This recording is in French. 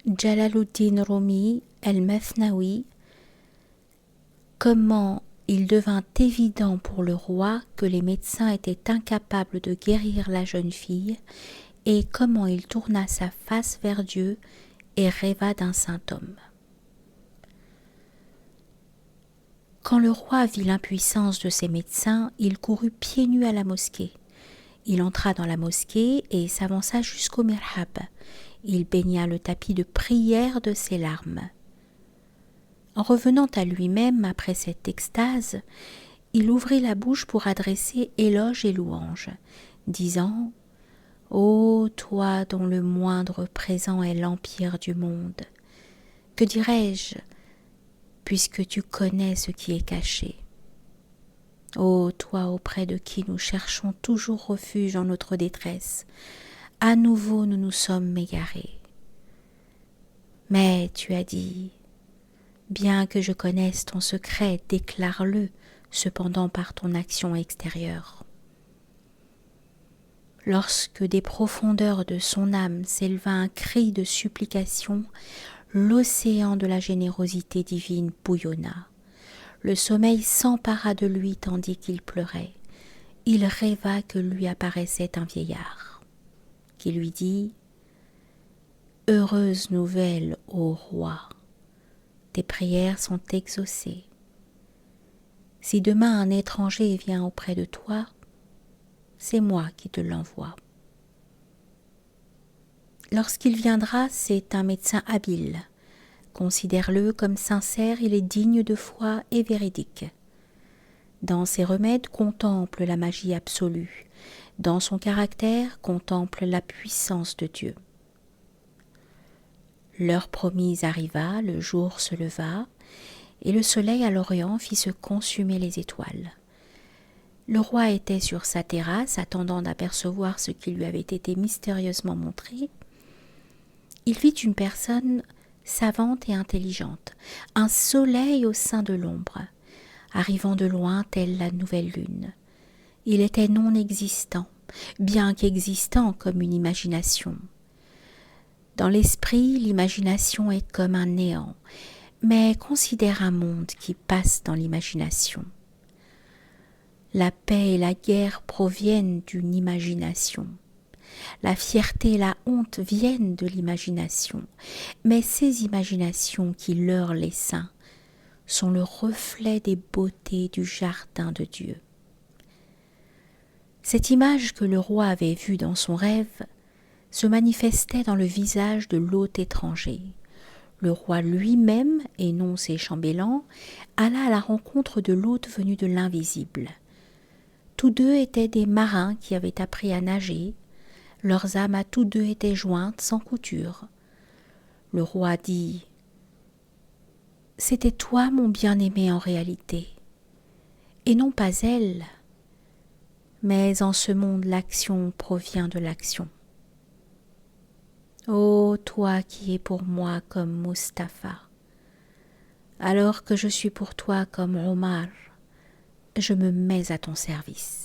Jalaluddin Rumi el-Mathnawi, comment il devint évident pour le roi que les médecins étaient incapables de guérir la jeune fille et comment il tourna sa face vers Dieu et rêva d'un saint homme. Quand le roi vit l'impuissance de ses médecins, il courut pieds nus à la mosquée. Il entra dans la mosquée et s'avança jusqu'au mihrab. Il baigna le tapis de prière de ses larmes. En revenant à lui-même après cette extase, il ouvrit la bouche pour adresser éloge et louange, disant « Ô toi dont le moindre présent est l'empire du monde, que dirais-je, puisque tu connais ce qui est caché. Ô toi auprès de qui nous cherchons toujours refuge en notre détresse, à nouveau nous nous sommes égarés. Mais tu as dit, bien que je connaisse ton secret, déclare-le cependant par ton action extérieure. » Lorsque des profondeurs de son âme s'éleva un cri de supplication, l'océan de la générosité divine bouillonna. Le sommeil s'empara de lui tandis qu'il pleurait. Il rêva que lui apparaissait un vieillard, qui lui dit « Heureuse nouvelle, ô roi, tes prières sont exaucées. Si demain un étranger vient auprès de toi, c'est moi qui te l'envoie. Lorsqu'il viendra, c'est un médecin habile. Considère-le comme sincère, il est digne de foi et véridique. Dans ses remèdes, contemple la magie absolue. Dans son caractère, contemple la puissance de Dieu. » L'heure promise arriva, le jour se leva, et le soleil à l'orient fit se consumer les étoiles. Le roi était sur sa terrasse, attendant d'apercevoir ce qui lui avait été mystérieusement montré. Il vit une personne savante et intelligente, un soleil au sein de l'ombre, arrivant de loin telle la nouvelle lune. Il était non existant, bien qu'existant comme une imagination. Dans l'esprit, l'imagination est comme un néant, mais considère un monde qui passe dans l'imagination. La paix et la guerre proviennent d'une imagination. La fierté et la honte viennent de l'imagination, mais ces imaginations qui leurrent les saints sont le reflet des beautés du jardin de Dieu. Cette image que le roi avait vue dans son rêve se manifestait dans le visage de l'hôte étranger. Le roi lui-même, et non ses chambellans, alla à la rencontre de l'hôte venu de l'invisible. Tous deux étaient des marins qui avaient appris à nager. Leurs âmes à tous deux étaient jointes sans couture. Le roi dit « C'était toi mon bien-aimé en réalité, et non pas elle. Mais en ce monde l'action provient de l'action. Ô toi qui es pour moi comme Mustapha, alors que je suis pour toi comme Omar, je me mets à ton service. »